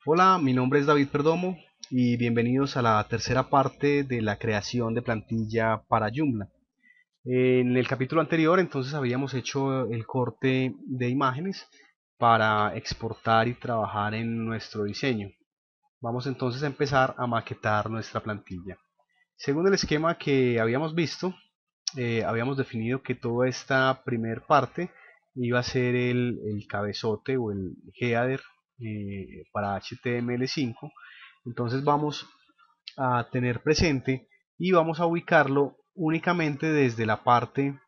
Hola, mi nombre es David Perdomo y bienvenidos a la tercera parte de la creación de plantilla para Joomla. En el capítulo anterior entonces habíamos hecho el corte de imágenes para exportar y trabajar en nuestro diseño. Vamos entonces a empezar a maquetar nuestra plantilla. Según el esquema que habíamos visto, habíamos definido que toda esta primer parte iba a ser el cabezote o el header para HTML5. Entonces vamos a tener presente y vamos a ubicarlo únicamente desde la parte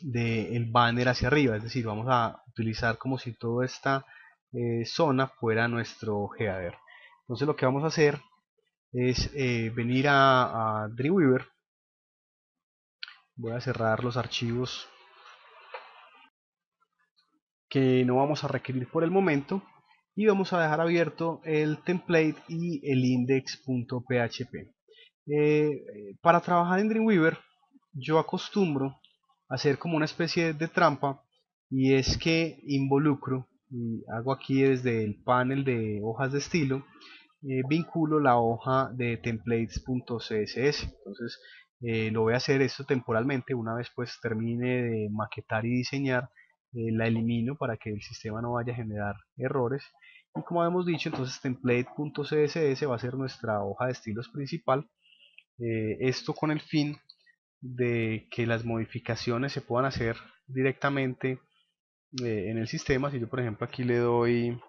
del banner hacia arriba, es decir, vamos a utilizar como si toda esta zona fuera nuestro header. Entonces lo que vamos a hacer es venir a Dreamweaver. Voy a cerrar los archivos que no vamos a requerir por el momento y vamos a dejar abierto el template y el index.php. Para trabajar en Dreamweaver yo acostumbro hacer como una especie de trampa, y es que involucro y hago aquí desde el panel de hojas de estilo, vinculo la hoja de templates.css. Entonces lo voy a hacer esto temporalmente. Una vez pues termine de maquetar y diseñar, la elimino para que el sistema no vaya a generar errores. Y como habíamos dicho, entonces template.css va a ser nuestra hoja de estilos principal. Esto con el fin de que las modificaciones se puedan hacer directamente en el sistema. Si yo por ejemplo aquí le doy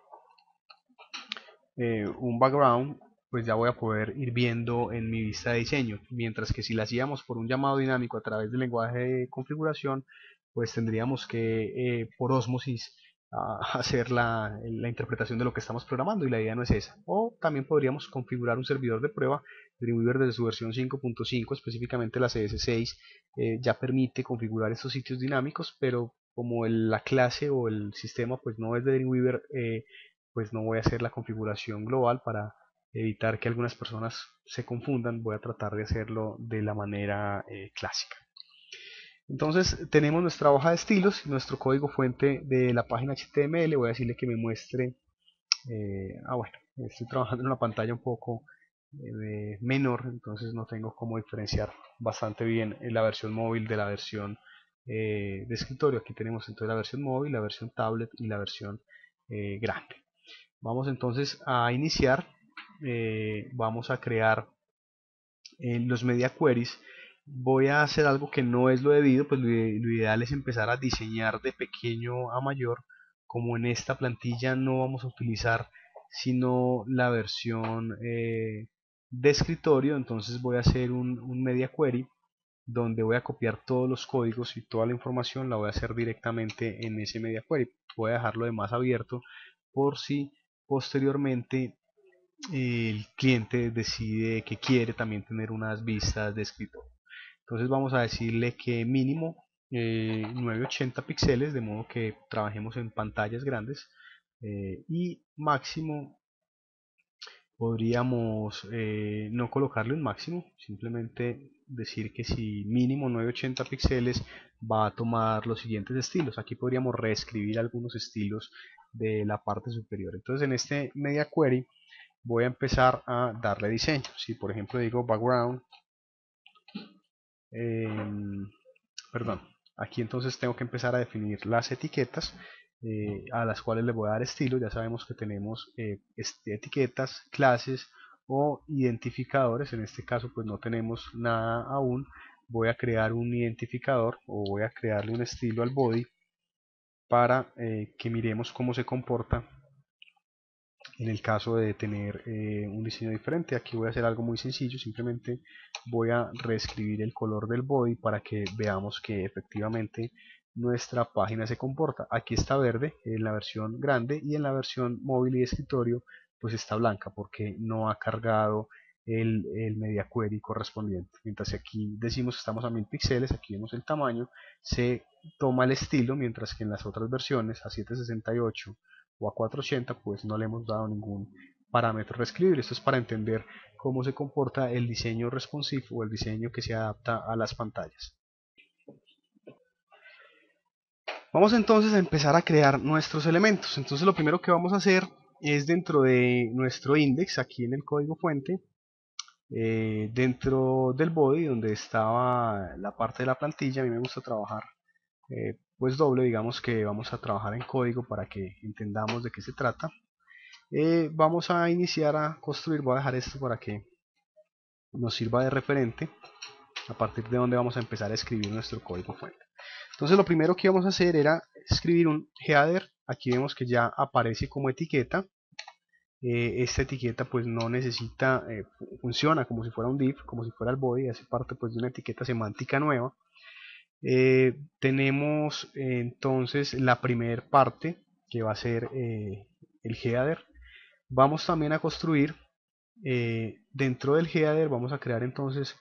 un background, pues ya voy a poder ir viendo en mi vista de diseño, mientras que si la hacíamos por un llamado dinámico a través del lenguaje de configuración, pues tendríamos que por osmosis hacer la interpretación de lo que estamos programando, y la idea no es esa. O también podríamos configurar un servidor de prueba. Dreamweaver desde su versión 5.5, específicamente la CS6, ya permite configurar estos sitios dinámicos, pero como la clase o el sistema pues no es de Dreamweaver, pues no voy a hacer la configuración global para evitar que algunas personas se confundan. Voy a tratar de hacerlo de la manera clásica. Entonces tenemos nuestra hoja de estilos, nuestro código fuente de la página HTML. Voy a decirle que me muestre, bueno, estoy trabajando en una pantalla un poco menor, entonces no tengo cómo diferenciar bastante bien la versión móvil de la versión de escritorio. Aquí tenemos entonces la versión móvil, la versión tablet y la versión grande. Vamos entonces a iniciar. Vamos a crear los media queries. Voy a hacer algo que no es lo debido, pues lo ideal es empezar a diseñar de pequeño a mayor. Como en esta plantilla no vamos a utilizar sino la versión de escritorio, entonces voy a hacer un media query donde voy a copiar todos los códigos y toda la información la voy a hacer directamente en ese media query. Voy a dejarlo de más abierto por si posteriormente el cliente decide que quiere también tener unas vistas de escritorio. Entonces vamos a decirle que mínimo 980 píxeles, de modo que trabajemos en pantallas grandes, y máximo podríamos no colocarle un máximo, simplemente decir que si mínimo 980 píxeles va a tomar los siguientes estilos. Aquí podríamos reescribir algunos estilos de la parte superior. Entonces en este media query voy a empezar a darle diseño. Si por ejemplo digo background, eh, perdón, aquí entonces tengo que empezar a definir las etiquetas a las cuales le voy a dar estilo. Ya sabemos que tenemos etiquetas, clases o identificadores. En este caso pues no tenemos nada aún. Voy a crear un identificador o voy a crearle un estilo al body para que miremos cómo se comporta en el caso de tener un diseño diferente. Aquí voy a hacer algo muy sencillo, simplemente voy a reescribir el color del body para que veamos que efectivamente nuestra página se comporta. Aquí está verde en la versión grande, y en la versión móvil y de escritorio pues está blanca porque no ha cargado el media query correspondiente. Mientras que aquí decimos que estamos a 1000 píxeles, aquí vemos el tamaño, se toma el estilo, mientras que en las otras versiones a 768 o a 480 pues no le hemos dado ningún parámetro reescribir. Esto es para entender cómo se comporta el diseño responsive o el diseño que se adapta a las pantallas. Vamos entonces a empezar a crear nuestros elementos. Entonces lo primero que vamos a hacer es dentro de nuestro index, aquí en el código fuente, dentro del body donde estaba la parte de la plantilla. A mí me gusta trabajar pues doble, digamos que vamos a trabajar en código para que entendamos de qué se trata. Vamos a iniciar a construir, voy a dejar esto para que nos sirva de referente a partir de donde vamos a empezar a escribir nuestro código fuente. Entonces lo primero que íbamos a hacer era escribir un header. Aquí vemos que ya aparece como etiqueta. Esta etiqueta pues no necesita, funciona como si fuera un div, como si fuera el body, hace parte pues de una etiqueta semántica nueva. Tenemos entonces la primera parte que va a ser el header. Vamos también a construir dentro del header, vamos a crear entonces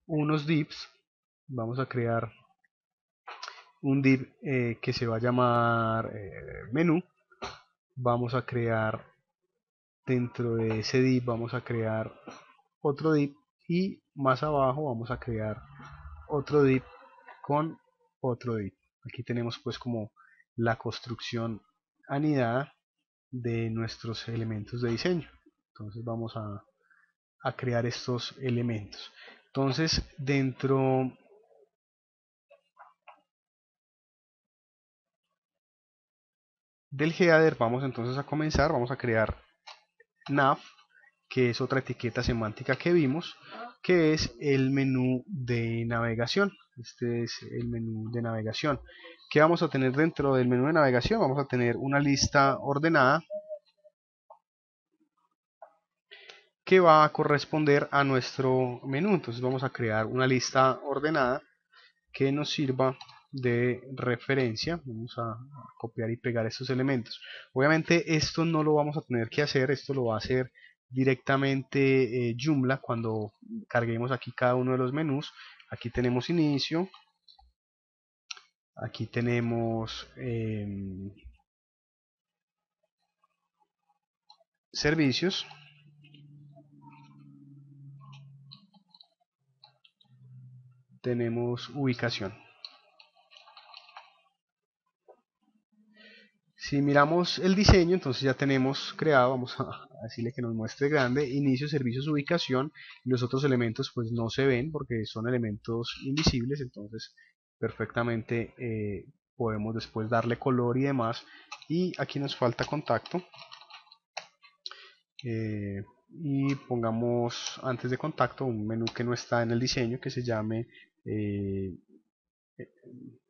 unos divs. Vamos a crear un div que se va a llamar menú. Vamos a crear dentro de ese div, vamos a crear otro div, y más abajo vamos a crear otro div con otro div. Aquí tenemos pues como la construcción anidada de nuestros elementos de diseño. Entonces vamos a crear estos elementos. Entonces dentro del header vamos entonces a comenzar, vamos a crear nav, que es otra etiqueta semántica que vimos, que es el menú de navegación. Este es el menú de navegación. ¿Qué vamos a tener dentro del menú de navegación? Vamos a tener una lista ordenada que va a corresponder a nuestro menú. Entonces vamos a crear una lista ordenada que nos sirva de referencia. Vamos a copiar y pegar estos elementos. Obviamente esto no lo vamos a tener que hacer, esto lo va a hacer directamente Joomla cuando carguemos aquí cada uno de los menús. Aquí tenemos inicio, aquí tenemos servicios, tenemos ubicación. Si miramos el diseño, entonces ya tenemos creado, vamos a decirle que nos muestre grande, inicio, servicios, ubicación. Los otros elementos pues no se ven porque son elementos invisibles, entonces perfectamente podemos después darle color y demás. Y aquí nos falta contacto. Y pongamos antes de contacto un menú que no está en el diseño, que se llame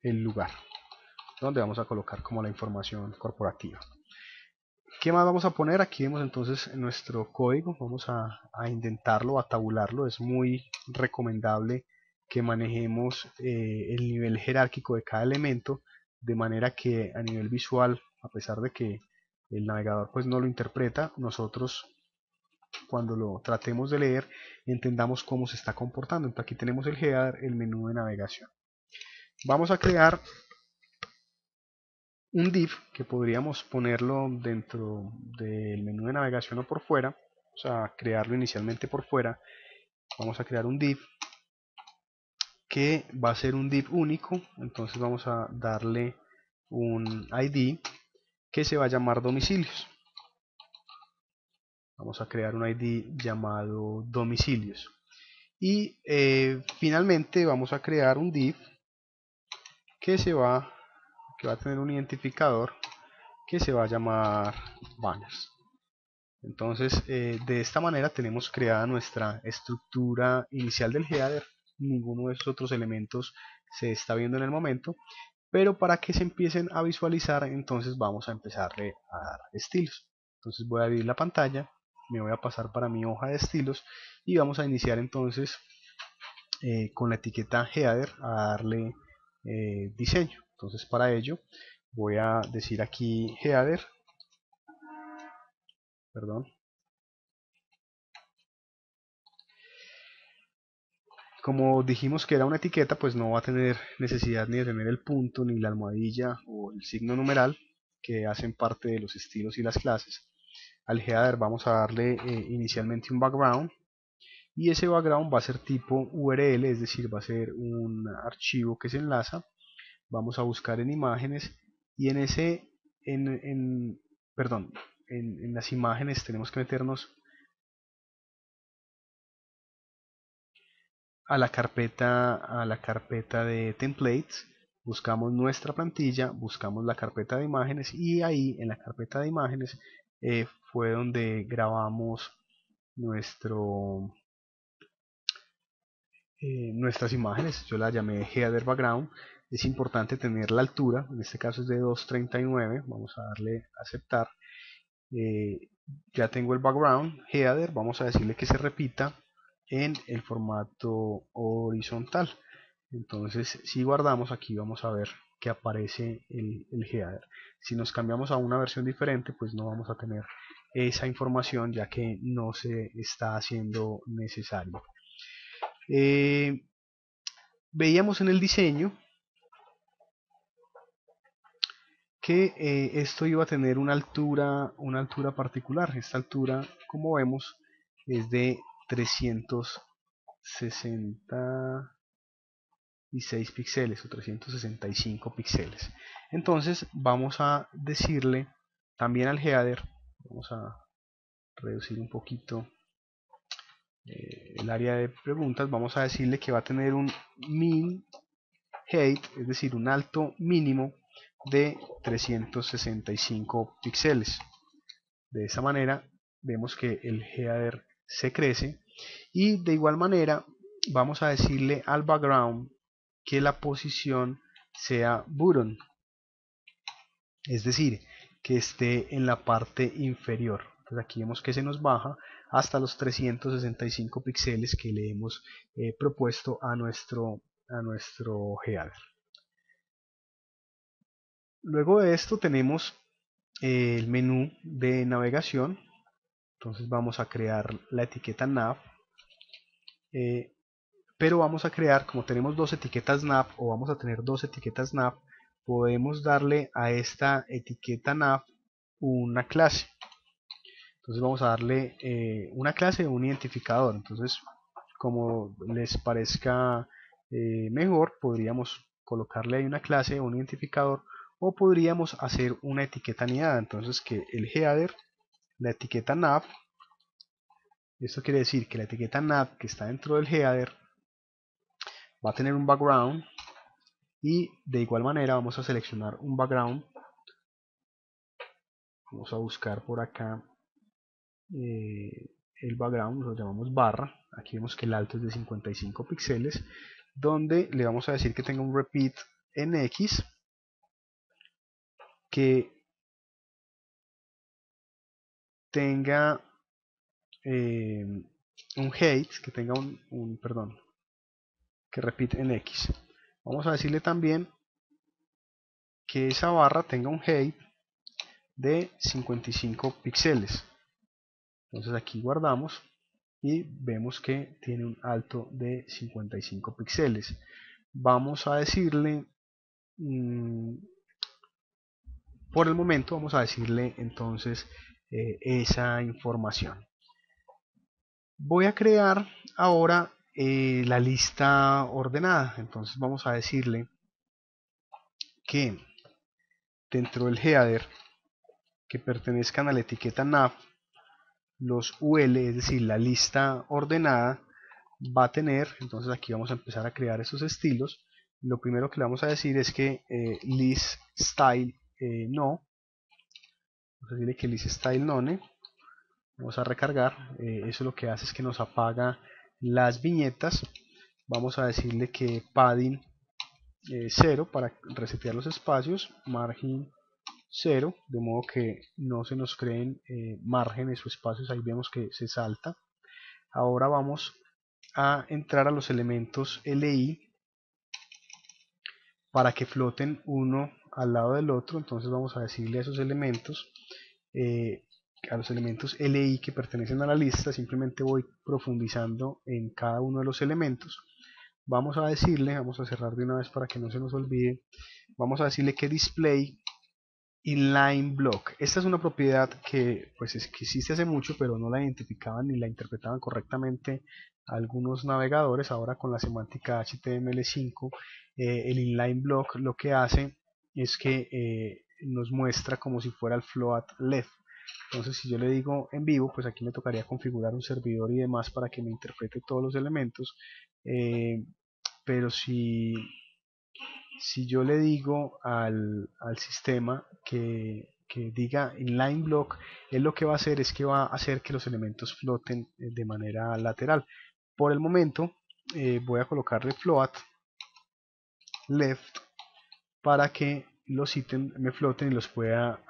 el lugar, donde vamos a colocar como la información corporativa. ¿Qué más vamos a poner? Aquí vemos entonces nuestro código. Vamos a intentarlo, a tabularlo. Es muy recomendable que manejemos el nivel jerárquico de cada elemento, de manera que a nivel visual, a pesar de que el navegador pues no lo interpreta, nosotros cuando lo tratemos de leer entendamos cómo se está comportando. Entonces aquí tenemos el header, el menú de navegación. Vamos a crear un div que podríamos ponerlo dentro del menú de navegación o por fuera. Vamos a crearlo inicialmente por fuera. Vamos a crear un div que va a ser un div único. Entonces vamos a darle un ID que se va a llamar domicilios. Vamos a crear un ID llamado domicilios. Y finalmente vamos a crear un div que va a tener un identificador que se va a llamar banners. Entonces, de esta manera tenemos creada nuestra estructura inicial del header. Ninguno de esos otros elementos se está viendo en el momento, pero para que se empiecen a visualizar, entonces vamos a empezarle a dar estilos. Entonces voy a abrir la pantalla, me voy a pasar para mi hoja de estilos y vamos a iniciar entonces con la etiqueta header a darle diseño. Entonces para ello voy a decir aquí header, perdón. Como dijimos que era una etiqueta, pues no va a tener necesidad ni de tener el punto, ni la almohadilla o el signo numeral que hacen parte de los estilos y las clases. Al header vamos a darle inicialmente un background, y ese background va a ser tipo URL, es decir, va a ser un archivo que se enlaza. Vamos a buscar en imágenes y en ese, perdón, en las imágenes tenemos que meternos a la carpeta de templates, buscamos nuestra plantilla, buscamos la carpeta de imágenes y ahí en la carpeta de imágenes fue donde grabamos nuestro, nuestras imágenes. Yo la llamé header background. Es importante tener la altura, en este caso es de 239, vamos a darle a aceptar. Ya tengo el background header, vamos a decirle que se repita en el formato horizontal. Entonces si guardamos aquí vamos a ver que aparece el header. Si nos cambiamos a una versión diferente pues no vamos a tener esa información ya que no se está haciendo necesario. Veíamos en el diseño que esto iba a tener una altura particular. Esta altura, como vemos, es de 366 píxeles o 365 píxeles. Entonces vamos a decirle también al header, vamos a reducir un poquito el área de preguntas, vamos a decirle que va a tener un min height, es decir, un alto mínimo de 365 píxeles. De esa manera vemos que el header se crece y de igual manera vamos a decirle al background que la posición sea button, es decir, que esté en la parte inferior. Entonces aquí vemos que se nos baja hasta los 365 píxeles que le hemos propuesto a nuestro header. Luego de esto tenemos el menú de navegación. Entonces vamos a crear la etiqueta nav, pero vamos a crear, como tenemos dos etiquetas nav o vamos a tener dos etiquetas nav, podemos darle a esta etiqueta nav una clase. Entonces vamos a darle una clase de un identificador. Entonces, como les parezca mejor, podríamos colocarle ahí una clase, un identificador, o podríamos hacer una etiqueta anidada. Entonces que el header, la etiqueta nav, esto quiere decir que la etiqueta nav que está dentro del header va a tener un background y de igual manera vamos a seleccionar un background. Vamos a buscar por acá el background, lo llamamos barra. Aquí vemos que el alto es de 55 píxeles, donde le vamos a decir que tenga un repeat en X, que tenga un height, que tenga perdón, que repite en X. Vamos a decirle también que esa barra tenga un height de 55 píxeles. Entonces aquí guardamos y vemos que tiene un alto de 55 píxeles. Vamos a decirle, por el momento vamos a decirle entonces esa información. Voy a crear ahora la lista ordenada. Entonces vamos a decirle que dentro del header que pertenezcan a la etiqueta nav, los UL, es decir, la lista ordenada, va a tener, entonces aquí vamos a empezar a crear esos estilos. Lo primero que le vamos a decir es que list style no, vamos a decirle que list style none, vamos a recargar, eso lo que hace es que nos apaga las viñetas. Vamos a decirle que padding 0 para resetear los espacios, margin 0, de modo que no se nos creen márgenes o espacios, ahí vemos que se salta. Ahora vamos a entrar a los elementos LI para que floten uno al lado del otro. Entonces vamos a decirle a esos elementos, a los elementos LI que pertenecen a la lista, simplemente voy profundizando en cada uno de los elementos. Vamos a decirle, vamos a cerrar de una vez para que no se nos olvide, vamos a decirle que display inline block. Esta es una propiedad que pues es que existe hace mucho, pero no la identificaban ni la interpretaban correctamente algunos navegadores. Ahora con la semántica HTML5 el inline block lo que hace es que nos muestra como si fuera el float left. Entonces si yo le digo en vivo, pues aquí me tocaría configurar un servidor y demás para que me interprete todos los elementos. Pero si yo le digo al sistema que diga inline block, él lo que va a hacer es que va a hacer que los elementos floten de manera lateral. Por el momento voy a colocarle float left para que los ítems me floten y los pueda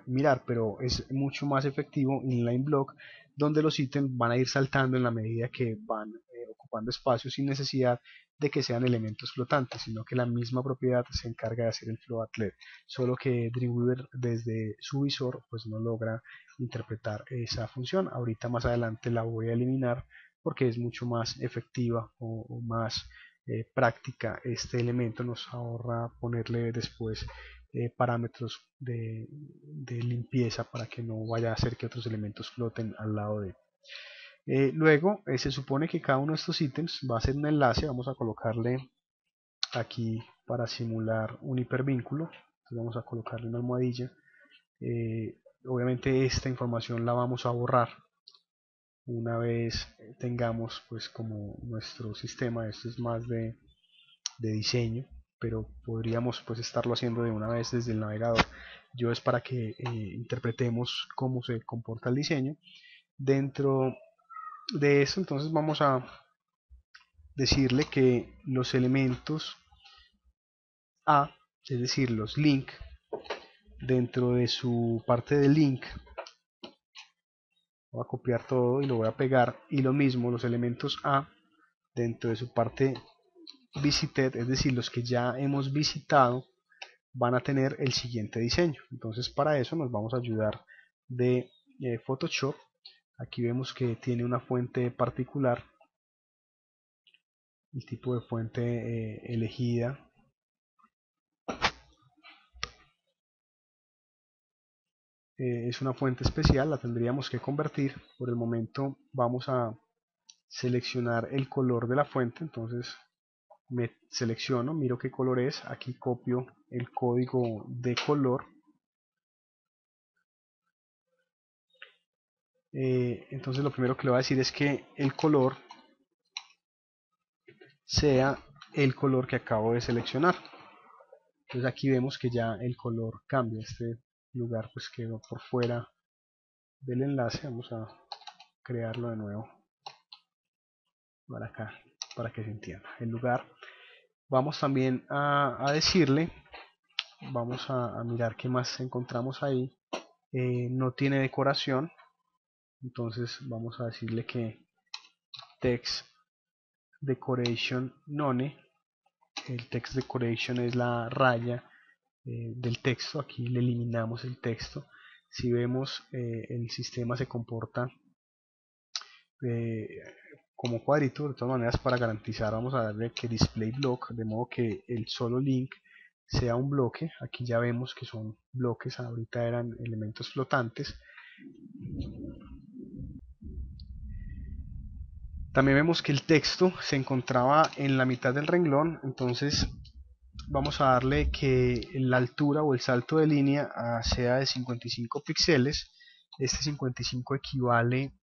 mirar, pero es mucho más efectivo inline block, donde los ítems van a ir saltando en la medida que van ocupando espacio sin necesidad de que sean elementos flotantes, sino que la misma propiedad se encarga de hacer el float left, solo que Dreamweaver desde su visor pues no logra interpretar esa función. Ahorita más adelante la voy a eliminar porque es mucho más efectiva o más práctica este elemento, nos ahorra ponerle después parámetros de limpieza para que no vaya a hacer que otros elementos floten al lado de. Luego se supone que cada uno de estos ítems va a ser un enlace, vamos a colocarle aquí para simular un hipervínculo, entonces vamos a colocarle una almohadilla. Obviamente esta información la vamos a borrar una vez tengamos pues como nuestro sistema. Esto es más de diseño, pero podríamos pues estarlo haciendo de una vez desde el navegador. Yo es para que interpretemos cómo se comporta el diseño. Dentro de esto entonces vamos a decirle que los elementos A, es decir los link, dentro de su parte de link voy a copiar todo y lo voy a pegar, y lo mismo los elementos A dentro de su parte visited, es decir los que ya hemos visitado, van a tener el siguiente diseño. Entonces para eso nos vamos a ayudar de Photoshop. Aquí vemos que tiene una fuente particular, el tipo de fuente elegida es una fuente especial, la tendríamos que convertir. Por el momento vamos a seleccionar el color de la fuente, entonces me selecciono, miro qué color es, aquí copio el código de color. Entonces lo primero que le voy a decir es que el color sea el color que acabo de seleccionar. Entonces aquí vemos que ya el color cambia, este lugar pues quedó por fuera del enlace. Vamos a crearlo de nuevo para acá, para que se entienda el lugar. Vamos también a decirle, vamos a mirar qué más encontramos ahí. No tiene decoración, entonces vamos a decirle que text decoration none. El text decoration es la raya del texto, aquí le eliminamos el texto. Si vemos el sistema se comporta eh, como cuadrito. De todas maneras, para garantizar vamos a darle que display block, de modo que el solo link sea un bloque. Aquí ya vemos que son bloques, ahorita eran elementos flotantes. También vemos que el texto se encontraba en la mitad del renglón, entonces vamos a darle que la altura o el salto de línea sea de 55 píxeles. Este 55 equivale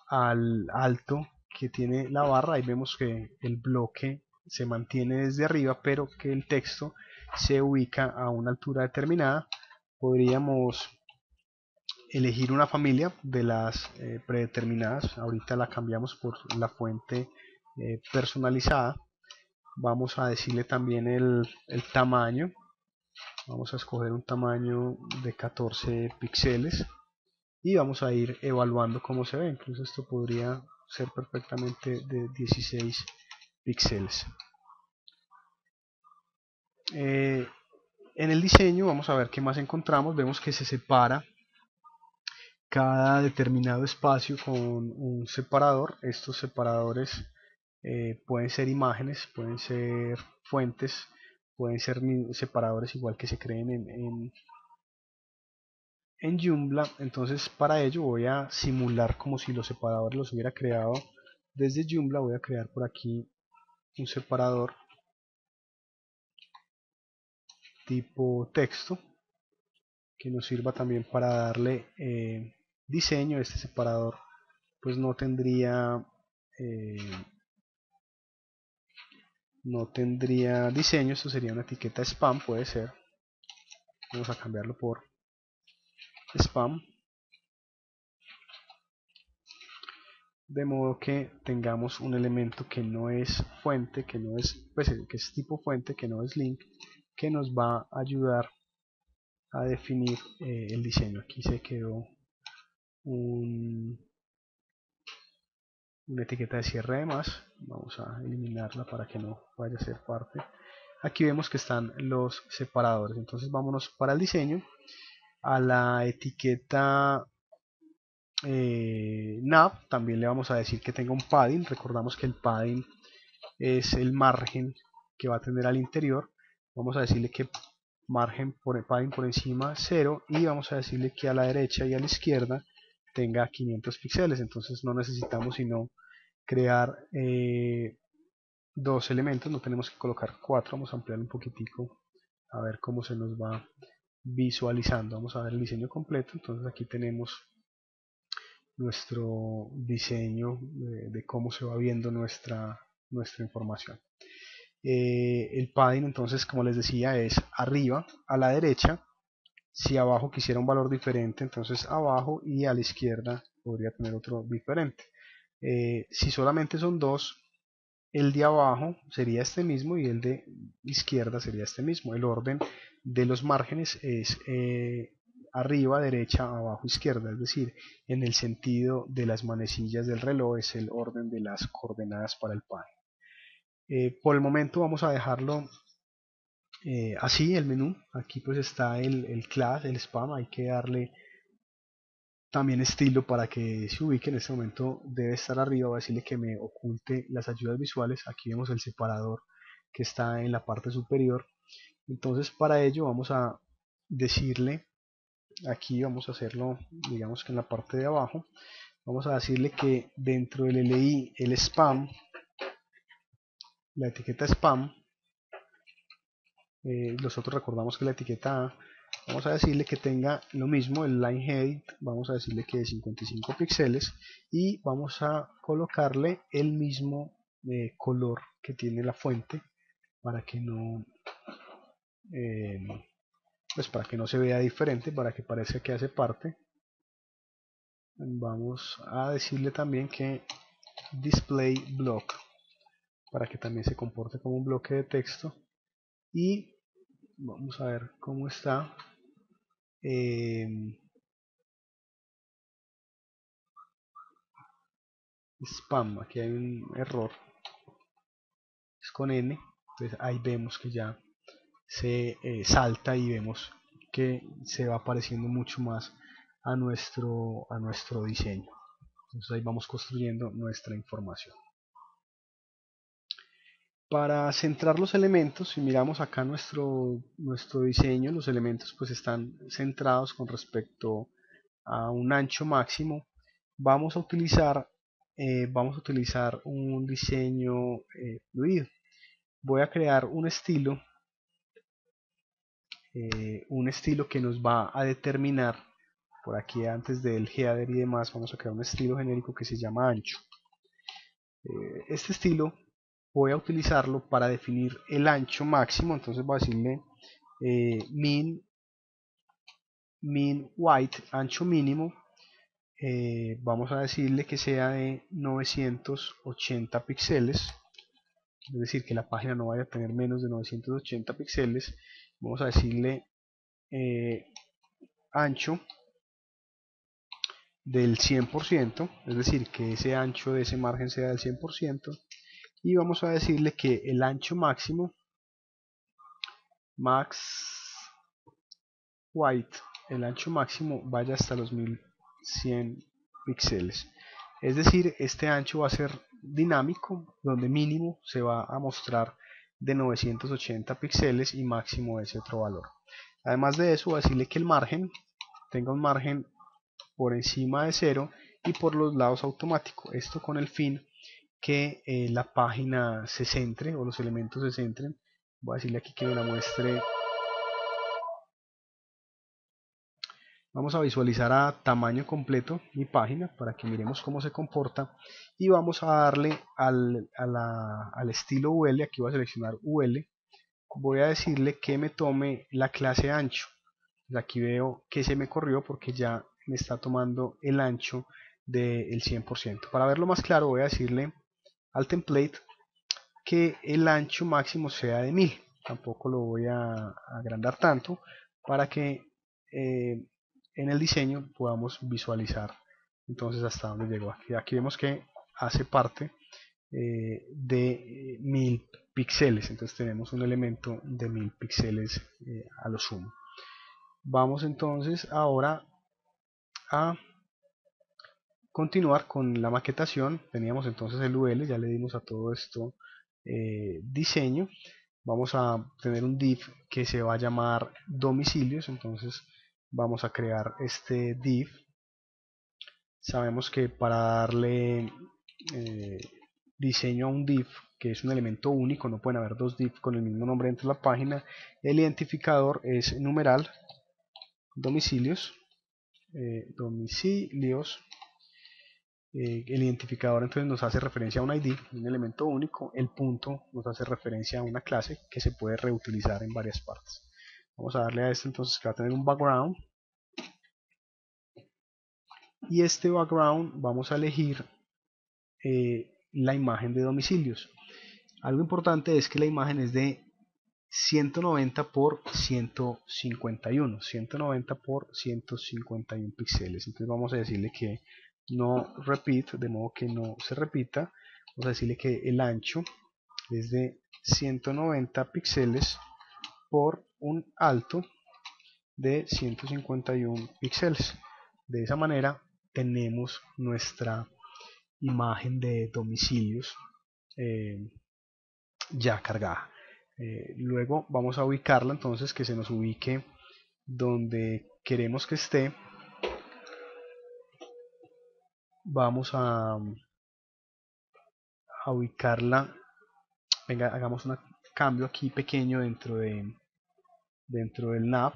al alto que tiene la barra. Ahí vemos que el bloque se mantiene desde arriba, pero que el texto se ubica a una altura determinada. Podríamos elegir una familia de las predeterminadas. Ahorita la cambiamos por la fuente personalizada. Vamos a decirle también el tamaño. Vamos a escoger un tamaño de 14 píxeles y vamos a ir evaluando cómo se ve. Incluso esto podría ser perfectamente de 16 píxeles. En el diseño vamos a ver qué más encontramos. Vemos que se separa cada determinado espacio con un separador. Estos separadores pueden ser imágenes, pueden ser fuentes, pueden ser separadores igual que se creen en Joomla. Entonces para ello voy a simular como si los separadores los hubiera creado desde Joomla. Voy a crear por aquí un separador tipo texto que nos sirva también para darle diseño. Este separador pues no tendría diseño. Esto sería una etiqueta spam, puede ser. Vamos a cambiarlo por spam, de modo que tengamos un elemento que no es fuente, que no es, pues, que es tipo fuente, que no es link, que nos va a ayudar a definir el diseño. Aquí se quedó una etiqueta de cierre de más. Vamos a eliminarla para que no vaya a ser parte. Aquí vemos que están los separadores. Entonces vámonos para el diseño, a la etiqueta nav. También le vamos a decir que tenga un padding. Recordamos que el padding es el margen que va a tener al interior. Vamos a decirle que padding por encima 0, y vamos a decirle que a la derecha y a la izquierda tenga 500 píxeles. Entonces no necesitamos sino crear dos elementos, no tenemos que colocar 4. Vamos a ampliar un poquitico a ver cómo se nos va visualizando. Vamos a ver el diseño completo. Entonces aquí tenemos nuestro diseño de cómo se va viendo nuestra información. El padding, entonces, como les decía, es arriba a la derecha. Si abajo quisiera un valor diferente, entonces abajo, y a la izquierda podría tener otro diferente. Si solamente son dos, el de abajo sería este mismo y el de izquierda sería este mismo. El orden de los márgenes es arriba, derecha, abajo, izquierda, es decir, en el sentido de las manecillas del reloj es el orden de las coordenadas para el padding. Por el momento vamos a dejarlo así, el menú. Aquí pues está el class, el spam. Hay que darle también estilo para que se ubique. En este momento debe estar arriba. Voy a decirle que me oculte las ayudas visuales. Aquí vemos el separador que está en la parte superior. Entonces para ello vamos a decirle, aquí vamos a hacerlo digamos que en la parte de abajo, vamos a decirle que dentro del LI el spam, la etiqueta spam, nosotros recordamos que la etiqueta A, vamos a decirle que tenga lo mismo, el line height, vamos a decirle que de 55 píxeles, y vamos a colocarle el mismo color que tiene la fuente para que no eh, pues para que no se vea diferente, para que parezca que hace parte. Vamos a decirle también que display block, para que también se comporte como un bloque de texto. Y vamos a ver cómo está. Spam, aquí hay un error, es con N. Entonces ahí vemos que ya se salta y vemos que se va apareciendo mucho más a nuestro diseño. Entonces ahí vamos construyendo nuestra información. Para centrar los elementos, si miramos acá nuestro diseño, los elementos pues están centrados con respecto a un ancho máximo. Vamos a utilizar un diseño fluido. Voy a crear un estilo que nos va a determinar. Por aquí, antes del header y demás, vamos a crear un estilo genérico que se llama ancho. Este estilo voy a utilizarlo para definir el ancho máximo. Entonces voy a decirle min white, ancho mínimo. Vamos a decirle que sea de 980 píxeles, es decir, que la página no vaya a tener menos de 980 píxeles. Vamos a decirle ancho del 100%, es decir, que ese ancho de ese margen sea del 100%, y vamos a decirle que el ancho máximo, max white, el ancho máximo vaya hasta los 1100 píxeles. Es decir, este ancho va a ser dinámico, donde mínimo se va a mostrar de 980 píxeles y máximo ese otro valor. Además de eso, voy a decirle que el margen tenga un margen por encima de 0 y por los lados automático. Esto con el fin que la página se centre o los elementos se centren. Voy a decirle aquí que me la muestre Vamos a visualizar a tamaño completo mi página para que miremos cómo se comporta y vamos a darle al estilo UL. Aquí voy a seleccionar UL, voy a decirle que me tome la clase ancho. Aquí veo que se me corrió porque ya me está tomando el ancho del 100%. Para verlo más claro voy a decirle al template que el ancho máximo sea de 1000. Tampoco lo voy a agrandar tanto para que en el diseño podamos visualizar entonces hasta dónde llegó. Aquí vemos que hace parte de 1000 píxeles, entonces tenemos un elemento de 1000 píxeles a lo sumo. Vamos entonces ahora a continuar con la maquetación. Teníamos entonces el UL, ya le dimos a todo esto diseño. Vamos a tener un div que se va a llamar domicilios, entonces vamos a crear este div. Sabemos que para darle diseño a un div, que es un elemento único, no pueden haber dos div con el mismo nombre dentro de la página, el identificador es numeral domicilios. El identificador entonces nos hace referencia a un ID, un elemento único. El punto nos hace referencia a una clase que se puede reutilizar en varias partes. Vamos a darle a esto entonces que va a tener un background, y este background vamos a elegir la imagen de domicilios. Algo importante es que la imagen es de 190 por 151, 190 por 151 píxeles. Entonces vamos a decirle que no repeat, de modo que no se repita. Vamos a decirle que el ancho es de 190 píxeles por un alto de 151 píxeles. De esa manera tenemos nuestra imagen de domicilios ya cargada. Luego vamos a ubicarla, entonces que se nos ubique donde queremos que esté. Vamos a ubicarla. Venga, hagamos un cambio aquí pequeño dentro del nav.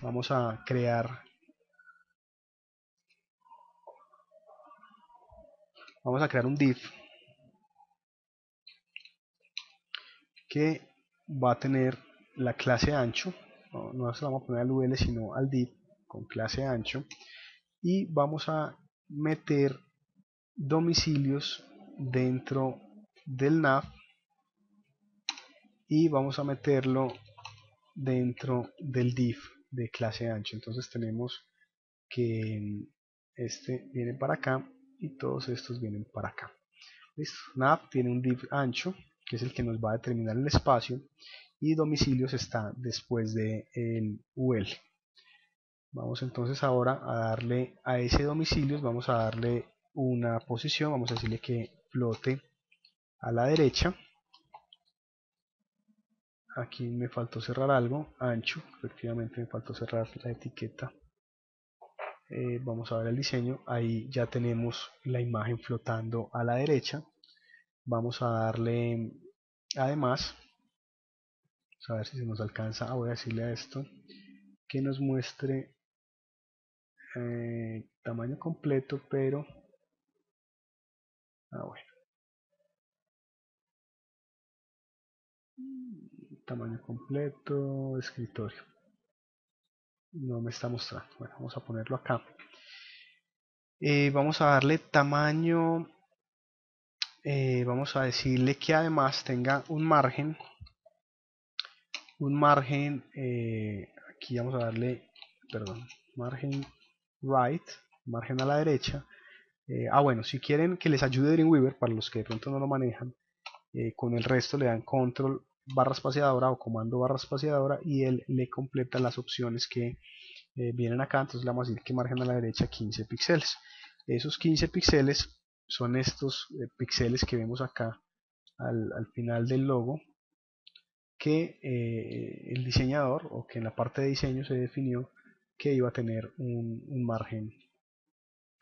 Vamos a crear un div que va a tener la clase ancho. No se la vamos a poner al UL sino al div con clase ancho, y vamos a meter domicilios dentro del nav y vamos a meterlo dentro del div de clase ancho. Entonces tenemos que este viene para acá y todos estos vienen para acá. Listo. Nav tiene un div ancho que es el que nos va a determinar el espacio, y domicilios está después de el UL. Vamos entonces ahora a darle a ese domicilios, vamos a darle una posición, vamos a decirle que flote a la derecha. Aquí me faltó cerrar algo, ancho, efectivamente me faltó cerrar la etiqueta. Vamos a ver el diseño, ahí ya tenemos la imagen flotando a la derecha. Vamos a darle además, vamos a ver si se nos alcanza, voy a decirle a esto que nos muestre tamaño completo, pero bueno, tamaño completo, escritorio, no me está mostrando. Bueno, vamos a ponerlo acá. Vamos a darle tamaño, vamos a decirle que además tenga un margen, aquí vamos a darle, perdón, margen right, margen a la derecha. Bueno, si quieren que les ayude Dreamweaver, para los que de pronto no lo manejan, con el resto le dan control barra espaciadora o comando barra espaciadora y él le completa las opciones que vienen acá. Entonces le vamos a decir que margen a la derecha 15 píxeles. Esos 15 píxeles son estos píxeles que vemos acá al final del logo, que el diseñador, o que en la parte de diseño se definió que iba a tener un margen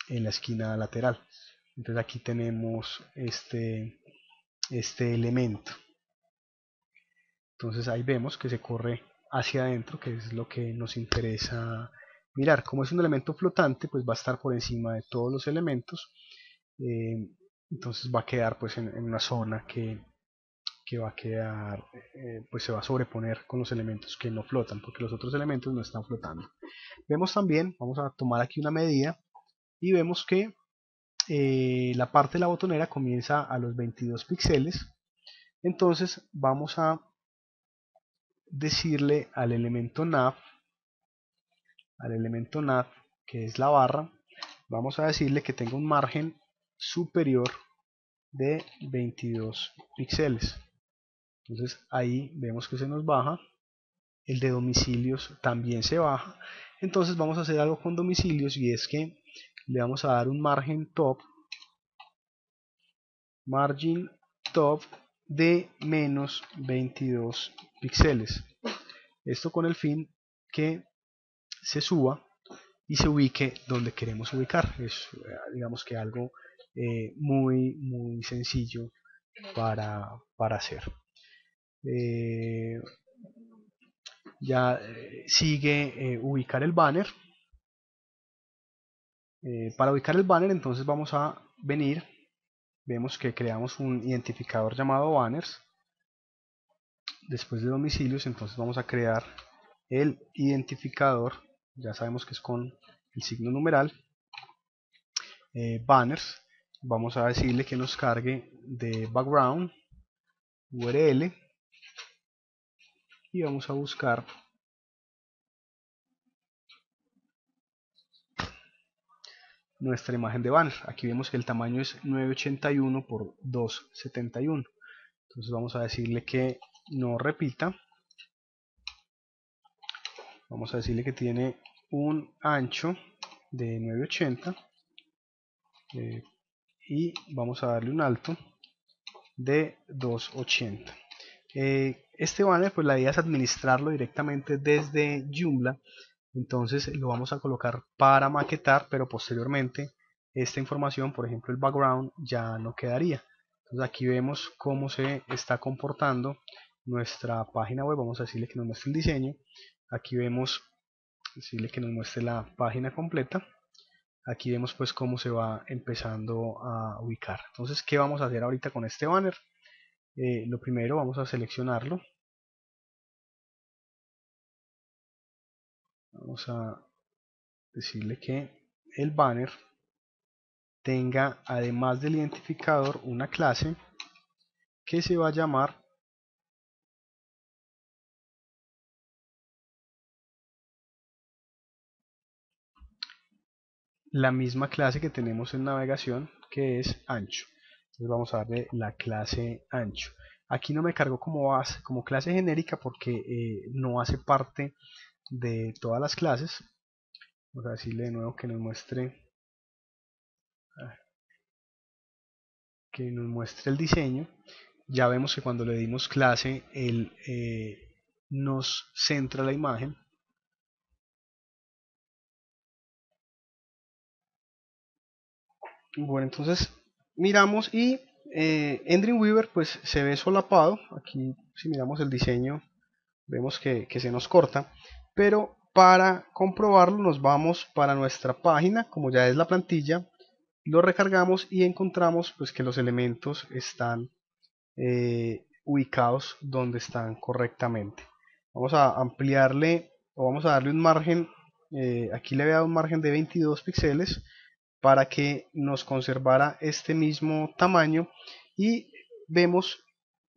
en la esquina lateral. Entonces aquí tenemos este elemento. Entonces ahí vemos que se corre hacia adentro, que es lo que nos interesa mirar. Como es un elemento flotante, pues va a estar por encima de todos los elementos, eh, entonces va a quedar pues en una zona que va a quedar, pues se va a sobreponer con los elementos que no flotan, porque los otros elementos no están flotando. Vemos también, vamos a tomar aquí una medida y vemos que la parte de la botonera comienza a los 22 píxeles. Entonces vamos a decirle al elemento nav, que es la barra, vamos a decirle que tenga un margen superior de 22 píxeles. Entonces ahí vemos que se nos baja. El de domicilios también se baja. Entonces vamos a hacer algo con domicilios, y es que le vamos a dar un margin top de menos 22 píxeles. Esto con el fin que se suba y se ubique donde queremos ubicar. Es, digamos que algo muy sencillo para hacer. Ya sigue ubicar el banner. Para ubicar el banner, entonces vamos a venir, vemos que creamos un identificador llamado banners. Después de domicilios, entonces vamos a crear el identificador, ya sabemos que es con el signo numeral, banners. Vamos a decirle que nos cargue de background URL y vamos a buscar nuestra imagen de banner. Aquí vemos que el tamaño es 981 por 271. Entonces vamos a decirle que no repita. Vamos a decirle que tiene un ancho de 980 y vamos a darle un alto de 280. Este banner, pues la idea es administrarlo directamente desde Joomla. Entonces lo vamos a colocar para maquetar, pero posteriormente esta información, por ejemplo el background, ya no quedaría. Entonces aquí vemos cómo se está comportando nuestra página web. Vamos a decirle que nos muestre el diseño. Aquí vemos, decirle que nos muestre la página completa. Aquí vemos pues cómo se va empezando a ubicar. Entonces, ¿qué vamos a hacer ahorita con este banner? Lo primero, vamos a seleccionarlo. Vamos a decirle que el banner tenga, además del identificador, una clase que se va a llamar la misma clase que tenemos en navegación, que es ancho. Entonces vamos a darle la clase ancho. Aquí no me cargó como base, como clase genérica, porque no hace parte de todas las clases. Vamos a decirle de nuevo que nos muestre el diseño. Ya vemos que cuando le dimos clase, él nos centra la imagen. Bueno, entonces miramos y en Dreamweaver pues se ve solapado. Aquí si miramos el diseño vemos que se nos corta, pero para comprobarlo nos vamos para nuestra página, como ya es la plantilla, lo recargamos y encontramos pues que los elementos están ubicados donde están correctamente. Vamos a ampliarle o vamos a darle un margen, aquí le voy a dar un margen de 22 píxeles para que nos conservara este mismo tamaño, y vemos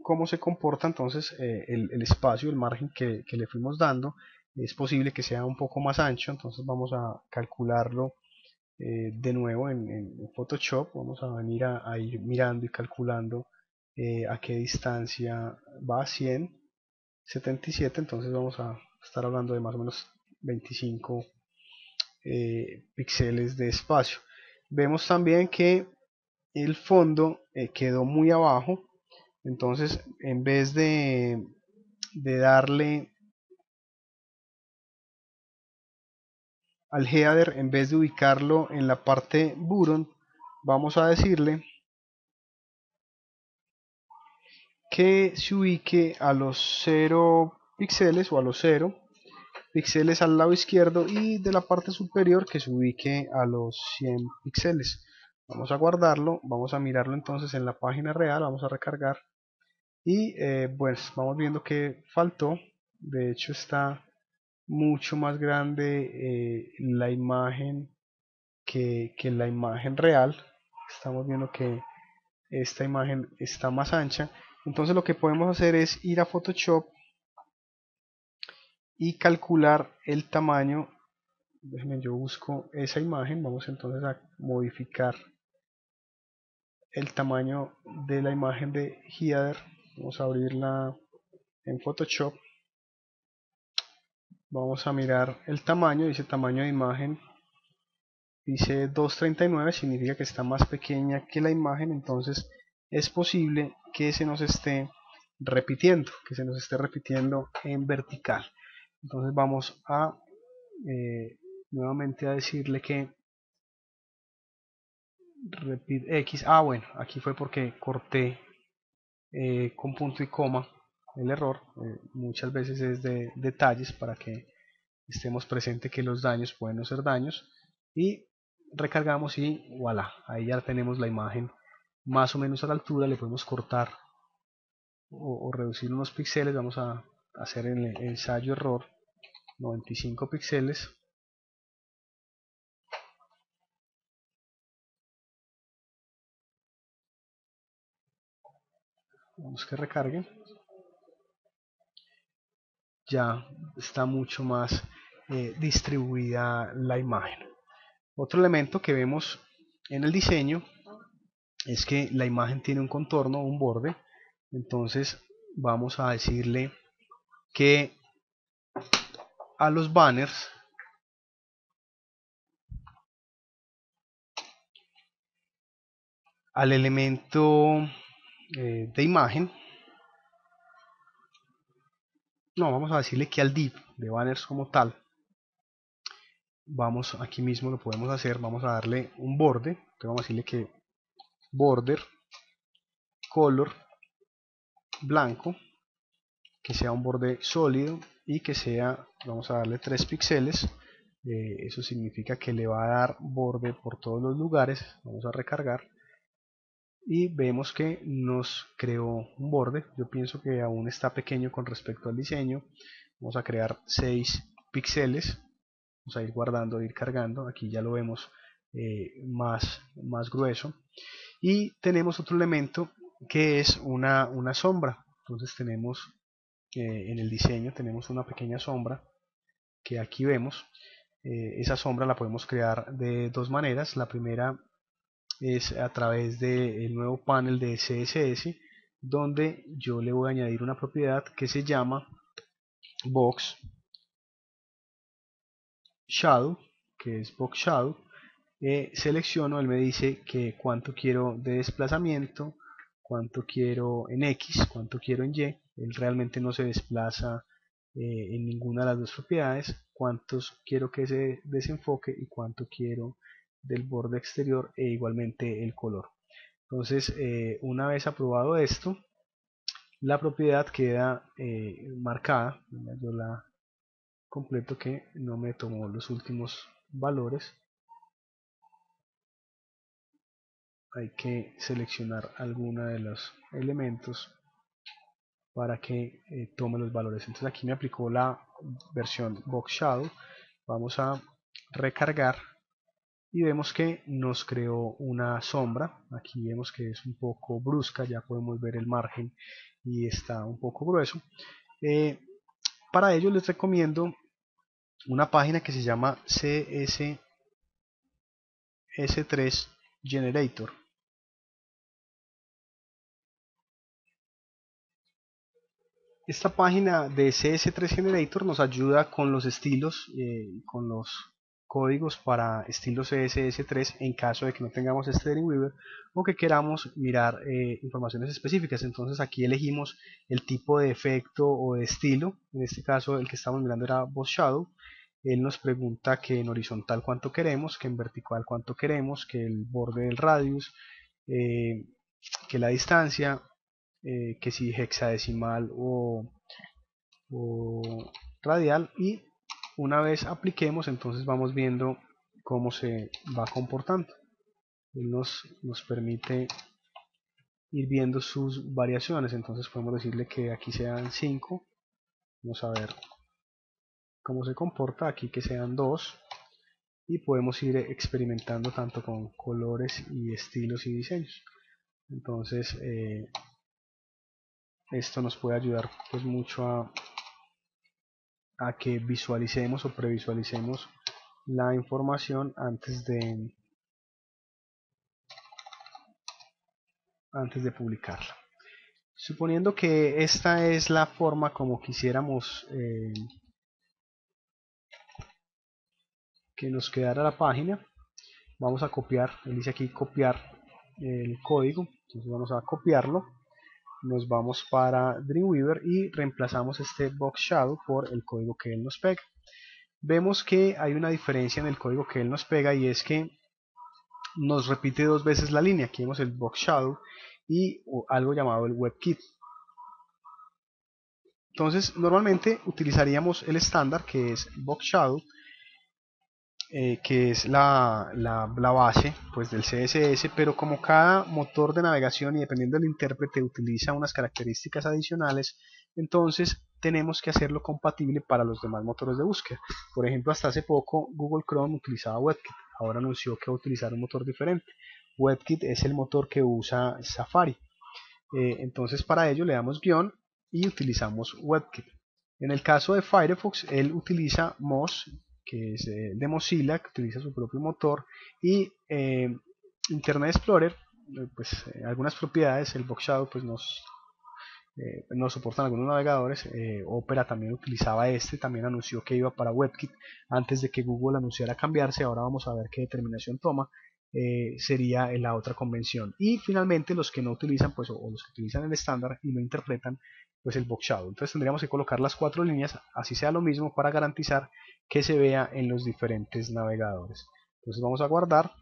cómo se comporta entonces el espacio, el margen que le fuimos dando. Es posible que sea un poco más ancho, entonces vamos a calcularlo de nuevo en Photoshop. Vamos a venir a ir mirando y calculando a qué distancia va. A 177, entonces vamos a estar hablando de más o menos 25 píxeles de espacio. Vemos también que el fondo quedó muy abajo, entonces en vez de darle al header, en vez de ubicarlo en la parte button, vamos a decirle que se ubique a los 0 píxeles o a los 0, píxeles al lado izquierdo y de la parte superior que se ubique a los 100 píxeles. Vamos a guardarlo, vamos a mirarlo entonces en la página real, vamos a recargar y pues vamos viendo que faltó. De hecho está mucho más grande la imagen que la imagen real. Estamos viendo que esta imagen está más ancha. Entonces lo que podemos hacer es ir a Photoshop y calcular el tamaño. Déjenme, yo busco esa imagen. Vamos entonces a modificar el tamaño de la imagen de header. Vamos a abrirla en Photoshop. Vamos a mirar el tamaño. Dice tamaño de imagen. Dice 239, significa que está más pequeña que la imagen. Entonces es posible que se nos esté repitiendo, en vertical. Entonces vamos a nuevamente a decirle que repeat X. Bueno, aquí fue porque corté con punto y coma el error. Muchas veces es de detalles para que estemos presentes que los daños pueden no ser daños. Y recargamos y voilà, ahí ya tenemos la imagen más o menos a la altura. Le podemos cortar o reducir unos píxeles. Vamos a hacer el ensayo error 95 píxeles. Vamos que recargue. Ya está mucho más distribuida la imagen. Otro elemento que vemos en el diseño es que la imagen tiene un contorno, un borde. Entonces vamos a decirle que a los banners al elemento de imagen, no, vamos a decirle que al div de banners como tal, vamos, aquí mismo lo podemos hacer, vamos a darle un borde. Entonces vamos a decirle que border color blanco, que sea un borde sólido y que sea, vamos a darle 3 píxeles. Eso significa que le va a dar borde por todos los lugares. Vamos a recargar y vemos que nos creó un borde. Yo pienso que aún está pequeño con respecto al diseño. Vamos a crear 6 píxeles. Vamos a ir guardando, ir cargando. Aquí ya lo vemos más grueso. Y tenemos otro elemento que es una sombra. Entonces tenemos en el diseño tenemos una pequeña sombra que aquí vemos. Esa sombra la podemos crear de dos maneras. La primera es a través del nuevo panel de CSS, donde yo le voy a añadir una propiedad que se llama Box Shadow, que es Box Shadow. Selecciono, él me dice que cuánto quiero de desplazamiento, cuánto quiero en X, cuánto quiero en Y. Él realmente no se desplaza en ninguna de las dos propiedades. Cuántos quiero que se desenfoque y cuánto quiero del borde exterior, e igualmente el color. Entonces una vez aprobado esto, la propiedad queda marcada. Yo la completo que no me tomó los últimos valores. Hay que seleccionar alguno de los elementos para que tome los valores. Entonces aquí me aplicó la versión Box Shadow. Vamos a recargar y vemos que nos creó una sombra. Aquí vemos que es un poco brusca, ya podemos ver el margen y está un poco grueso. Para ello les recomiendo una página que se llama CSS3 Generator. Esta página de CS3 Generator nos ayuda con los estilos, con los códigos para estilos CSS3 en caso de que no tengamos este Dreamweaver o que queramos mirar informaciones específicas. Entonces aquí elegimos el tipo de efecto o de estilo. En este caso el que estamos mirando era Boss Shadow. Él nos pregunta que en horizontal cuánto queremos, que en vertical cuánto queremos, que el borde del radius, que la distancia, que si hexadecimal o radial, y una vez apliquemos, entonces vamos viendo cómo se va comportando. Él nos permite ir viendo sus variaciones, entonces podemos decirle que aquí sean 5. Vamos a ver cómo se comporta, aquí que sean 2, y podemos ir experimentando tanto con colores y estilos y diseños. Entonces esto nos puede ayudar pues mucho a que visualicemos o previsualicemos la información antes de publicarla. Suponiendo que esta es la forma como quisiéramos que nos quedara la página, vamos a copiar, él dice aquí copiar el código, entonces vamos a copiarlo, nos vamos para Dreamweaver y reemplazamos este box shadow por el código que él nos pega. Vemos que hay una diferencia en el código que él nos pega, y es que nos repite 2 veces la línea. Aquí vemos el box shadow y algo llamado el WebKit. Entonces normalmente utilizaríamos el estándar, que es box shadow, que es la base pues del CSS, pero como cada motor de navegación y dependiendo del intérprete utiliza unas características adicionales, entonces tenemos que hacerlo compatible para los demás motores de búsqueda. Por ejemplo, hasta hace poco Google Chrome utilizaba WebKit, ahora anunció que va a utilizar un motor diferente. WebKit es el motor que usa Safari. Entonces para ello le damos guión y utilizamos WebKit. En el caso de Firefox, él utiliza Moz, que es de Mozilla, que utiliza su propio motor, y Internet Explorer, pues algunas propiedades, el box shadow pues nos soportan algunos navegadores. Opera también utilizaba este, también anunció que iba para WebKit antes de que Google anunciara cambiarse. Ahora vamos a ver qué determinación toma. Sería en la otra convención, y finalmente los que no utilizan pues o los que utilizan el estándar y no interpretan pues el box shadow. Entonces tendríamos que colocar las 4 líneas, así sea lo mismo, para garantizar que se vea en los diferentes navegadores. Entonces vamos a guardar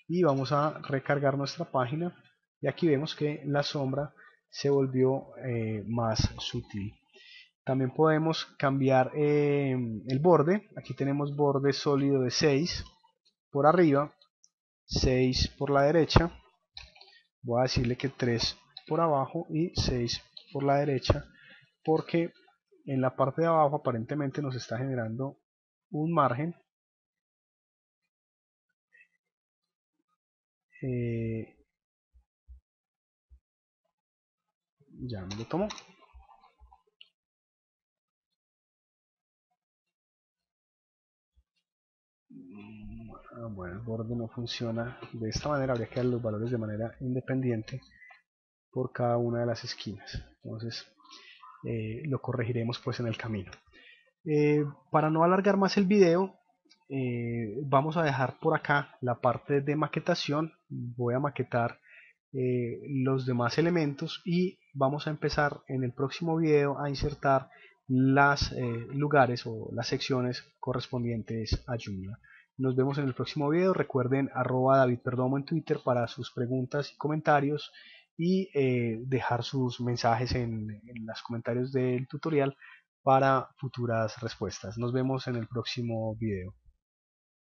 y vamos a recargar nuestra página, y aquí vemos que la sombra se volvió más sutil. También podemos cambiar el borde. Aquí tenemos borde sólido de 6 por arriba, 6 por la derecha. Voy a decirle que 3 por abajo y 6 por la derecha, porque en la parte de abajo aparentemente nos está generando un margen. eh, ya me lo tomo. Bueno, el borde no funciona de esta manera, habría que dar los valores de manera independiente por cada una de las esquinas. Entonces lo corregiremos pues en el camino. Para no alargar más el video, vamos a dejar por acá la parte de maquetación. Voy a maquetar los demás elementos y vamos a empezar en el próximo video a insertar las lugares o las secciones correspondientes a Joomla. Nos vemos en el próximo video. Recuerden @davidperdomo en Twitter para sus preguntas y comentarios, y dejar sus mensajes en los comentarios del tutorial para futuras respuestas. Nos vemos en el próximo video.